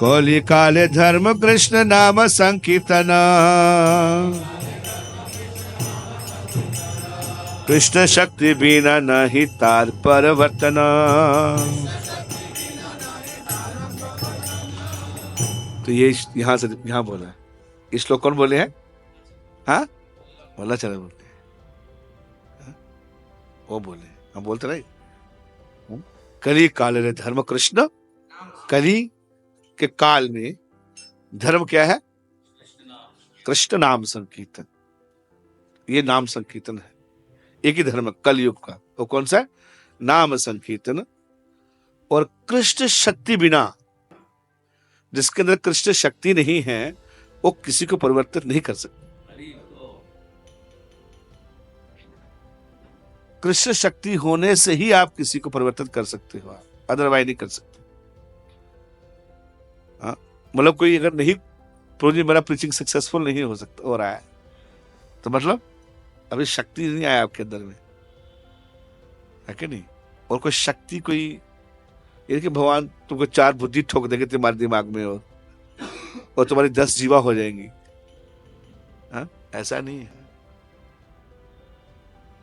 कलि काले धर्म कृष्ण नाम संकीर्तन, कृष्ण शक्ति बिना नहीं तार परिवर्तन। तो ये यहां से यहां बोला है। इस श्लोक कौन बोले हैं? हाँ, वल्लभाचार्य बोलते हैं। हाँ? वो बोले, हम बोलते रहे। कली काल रे धर्म कृष्ण, कली के काल में धर्म क्या है? कृष्ण नाम संकीर्तन। ये नाम संकीर्तन है, एक ही धर्म कलयुग का। वो कौन सा है? नाम संकीर्तन। और कृष्ण शक्ति बिना, जिसके अंदर कृष्ण शक्ति नहीं है, वो किसी को परिवर्तित नहीं कर सकता। कृष्ण शक्ति होने से ही आप किसी को परिवर्तित कर सकते हो, आप अदरवाइज नहीं कर सकते। हाँ, मतलब कोई अगर नहीं, प्रभु जी मेरा प्रीचिंग सक्सेसफुल नहीं हो सकता, हो रहा है, तो मतलब अभी शक्ति नहीं आया आपके अंदर में, है कि नहीं? और कोई शक्ति, कोई ये कि भगवान तुमको 4 बुद्धि ठोक देंगे तुम्हारे दिमाग में, और तुम्हारी 10 जीवा हो जाएंगी। हाँ, ऐसा नहीं है।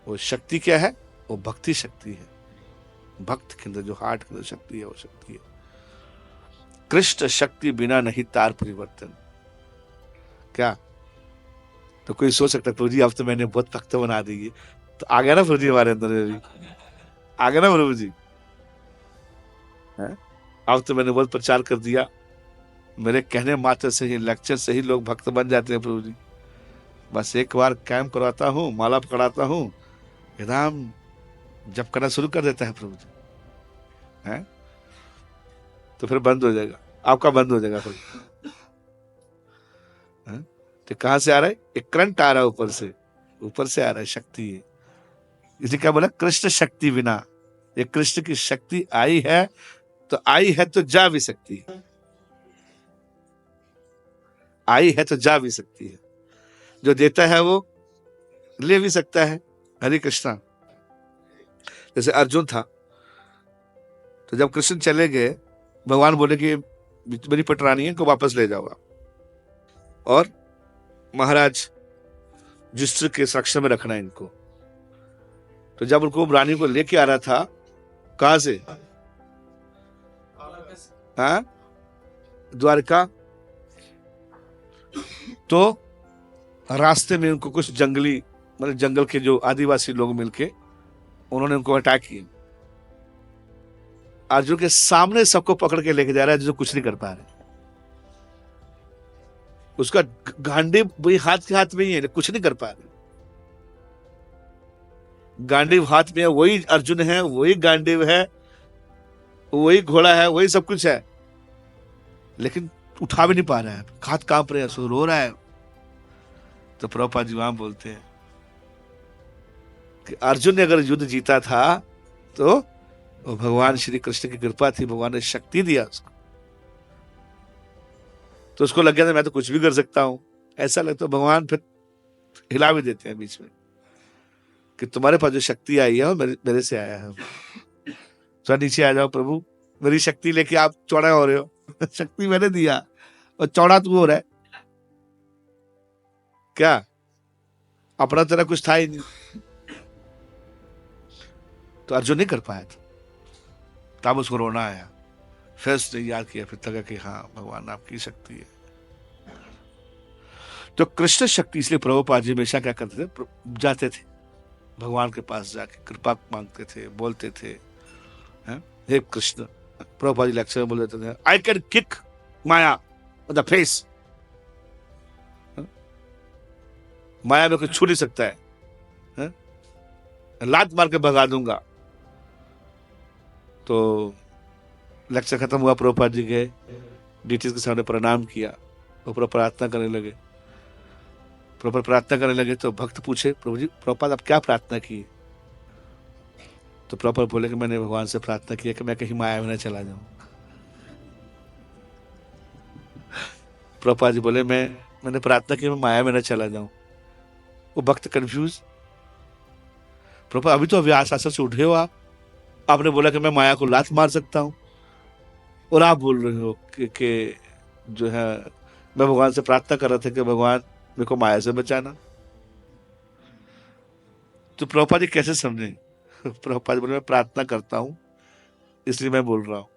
वो शक्ति क्या है? वो भक्ति शक्ति है। भक्त के अंदर जो हार्ट के अंदर शक्ति है, वो शक्ति है। कृष्ण शक्ति बिना नहीं तार परिवर्तन। क्या तो कोई सोच सकता है प्रभु जी अब तो मैंने बहुत भक्त बना दी है, तो आ गया ना प्रभु जी हमारे अंदर भी, आ गया ना प्रभु जी। अब तो मैंने बहुत प्रचार कर दिया, मेरे कहने मात्र से ही, लेक्चर से ही लोग भक्त बन जाते हैं प्रभु जी। बस एक बार कैंप करवाता हूँ, माला पकड़ाता हूँ, एकदम जब करना शुरू कर देता है प्रभु जी, है तो फिर बंद हो जाएगा, आपका बंद हो जाएगा। तो कहां से आ रहा है? एक करंट आ रहा है ऊपर से, ऊपर से आ रहा है, शक्ति है। इसे क्या बोला? कृष्ण शक्ति बिना। ये कृष्ण की शक्ति आई है, तो आई है तो जा भी सकती है, आई है तो जा भी सकती है। जो देता है वो ले भी सकता है। हरे कृष्णा। जैसे अर्जुन था, तो जब कृष्ण चले गए, भगवान बोले कि मेरी पटरानी है, इनको वापस ले जाओ। और महाराज युधिष्ठिर के संरक्षण में रखना है इनको। तो जब उनको रानी को लेके आ रहा था, कहां से? हाँ, द्वारका। तो रास्ते में उनको कुछ जंगली, मतलब जंगल के जो आदिवासी लोग मिलके उन्होंने उनको अटैक किया। अर्जुन के सामने सबको पकड़ के लेके जा रहा है, जो कुछ नहीं कर पा रहे। उसका गांडीव वही हाथ के हाथ में ही है, कुछ नहीं कर पा रहे। गांडीव हाथ में है, वही अर्जुन है, वही गांडीव है, वही घोड़ा है, वही सब कुछ है, लेकिन उठा भी नहीं पा रहा है, हाथ कांप रहे हैं, रो रहा है। तो प्रभुपाद जी वहां बोलते हैं कि अर्जुन ने अगर युद्ध जीता था तो वो भगवान श्री कृष्ण की कृपा थी, भगवान ने शक्ति दिया उसको। तो उसको लग गया था मैं तो कुछ भी कर सकता हूं, ऐसा लगता। तो भगवान फिर हिला भी देते हैं बीच में कि तुम्हारे पास जो शक्ति आई है वो मेरे से आया है, थोड़ा नीचे आ जाओ प्रभु, मेरी शक्ति लेके आप चौड़ा हो रहे हो। शक्ति मैंने दिया और चौड़ा तू हो रहा है क्या? अपना तेरा कुछ था ही नहीं। तो अर्जुन नहीं कर पाया था, तब उसको रोना आया। फिर उसने याद किया, फिर लगा कि हाँ भगवान आपकी शक्ति है। तो कृष्ण शक्ति, इसलिए प्रभुपाद जी हमेशा क्या करते थे, जाते थे भगवान के पास, जाके कृपा मांगते थे, बोलते थे, हे कृष्ण। प्रभुपाद जी लेक्चर में बोल देते थे, I can kick Maya on the face. माया में कोई छू नहीं सकता है, लात मार के भगा दूंगा। तो लेक्चर खत्म हुआ, प्रभुपाद जी गए, डीटीज के सामने प्रणाम किया, ऊपर प्रार्थना करने लगे। प्रभु प्रार्थना करने लगे तो भक्त पूछे, प्रभु जी प्रभुपाद आप क्या प्रार्थना की? तो प्रभुपाद बोले कि मैंने भगवान से प्रार्थना किया कि मैं कहीं माया में न चला जाऊं। प्रभुपाद जी बोले मैंने प्रार्थना की मैं माया में न चला जाऊं। वो भक्त कंफ्यूज, प्रभुपाद अभी तो अभी आशा से उठे हो आप, आपने बोला कि मैं माया को लात मार सकता हूं, और आप बोल रहे हो कि जो है मैं भगवान से प्रार्थना कर रहा था कि भगवान मेरे को माया से बचाना। तो प्रभुपाद जी कैसे समझे? प्रभुपाद जी बोले मैं प्रार्थना करता हूँ इसलिए मैं बोल रहा हूँ।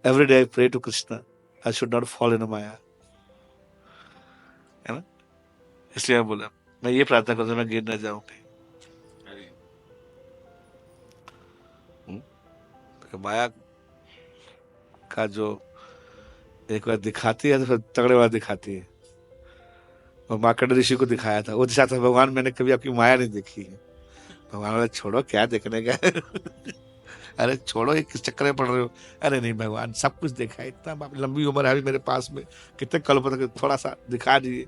Every day I pray to Krishna I should not fall in Maya, है ना? इसलिए मैं बोला मैं ये प्रार्थना करता हूँ मैं गिर न जाऊं कहीं। तो माया का जो एक बार दिखाती है तो फिर तगड़े बार दिखाती है। और मार्कंड ऋषि को दिखाया था, वो चाहता भगवान मैंने कभी आपकी माया नहीं देखी है। भगवान बोले छोड़ो क्या देखने का है? अरे छोड़ो ये किस चक्कर में पड़ रहे हो? अरे नहीं भगवान सब कुछ देखा है, इतना लंबी उम्र है अभी मेरे पास में, कितने कल्प तक थोड़ा सा दिखा दीजिए।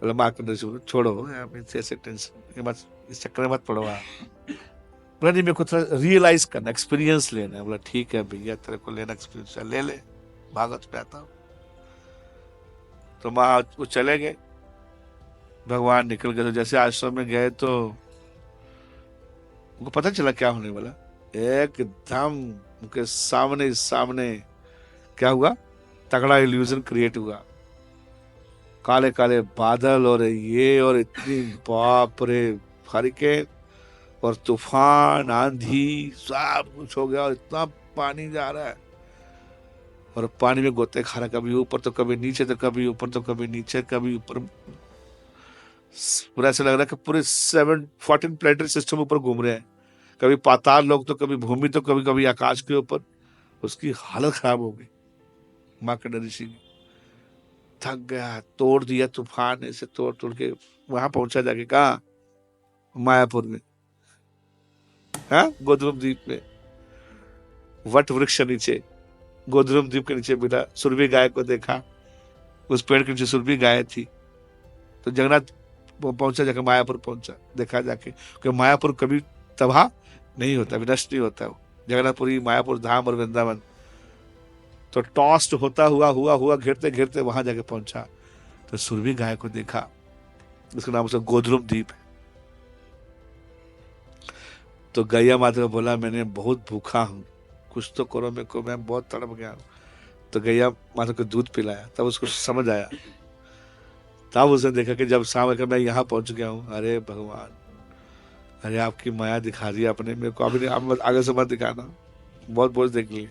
बोले मार्कंड ऋषि बोले, छोड़ो आप ऐसे टेंशन मत, इस चक्कर में मत पड़ो आप। बोला नहीं मेरे को थोड़ा रियलाइज करना, एक्सपीरियंस लेना है। बोला ठीक है भैया तेरे को लेना एक्सपीरियंस, ले ले भागवत पे आता हूँ। तो वहां वो चले गए, भगवान निकल गए। तो जैसे आश्रम में गए तो उनको पता चला क्या होने वाला। एकदम उनके सामने सामने क्या हुआ, तगड़ा इल्यूजन क्रिएट हुआ। काले काले बादल और ये और इतनी बाप रे हरिकेन और तूफान आंधी सब कुछ हो गया और इतना पानी जा रहा है और पानी में गोते खा रहा, कभी ऊपर तो कभी नीचे, तो कभी ऊपर तो कभी नीचे, कभी ऊपर। पूरा ऐसा लग रहा है कि पूरे 14 प्लेनेटरी सिस्टम ऊपर घूम रहे हैं, कभी पाताल लोक तो कभी भूमि तो कभी कभी आकाश के ऊपर। उसकी हालत खराब हो गई। मार्कंड ऋषि ने थक गया, तोड़ दिया तूफान ऐसे तोड़ तोड़ के वहां पहुंचा, जाके कहा मायापुर में, हाँ गोद्रुम द्वीप में, वट वृक्ष नीचे, गोद्रुम द्वीप के नीचे मिला, सुरभि गाय को देखा। उस पेड़ के नीचे सुरभि गाय थी। तो जगन्नाथ पहुंचा, जाकर मायापुर पहुंचा, देखा जाके कि मायापुर कभी तबाह नहीं होता, विनष्ट नहीं होता। वो जगन्नाथपुरी मायापुर धाम और वृंदावन तो टॉस्ट होता हुआ हुआ हुआ घिरते घिरते वहां जाके पहुंचा। तो सुरभि गाय को देखा, उसका नाम उसका गोद्रुम द्वीप है। तो गैया माता को बोला मैंने बहुत भूखा हूँ, कुछ तो करो मेरे को, मैं बहुत तड़प गया हूँ। तो गैया माता को दूध पिलाया, तब उसको समझ आया। तब उसने देखा कि जब शाम होकर मैं यहाँ पहुंच गया हूँ, अरे भगवान, अरे आपकी माया दिखा दी आपने मेरे को, अभी आप आगे से मत दिखाना, बहुत बोझ देख ली।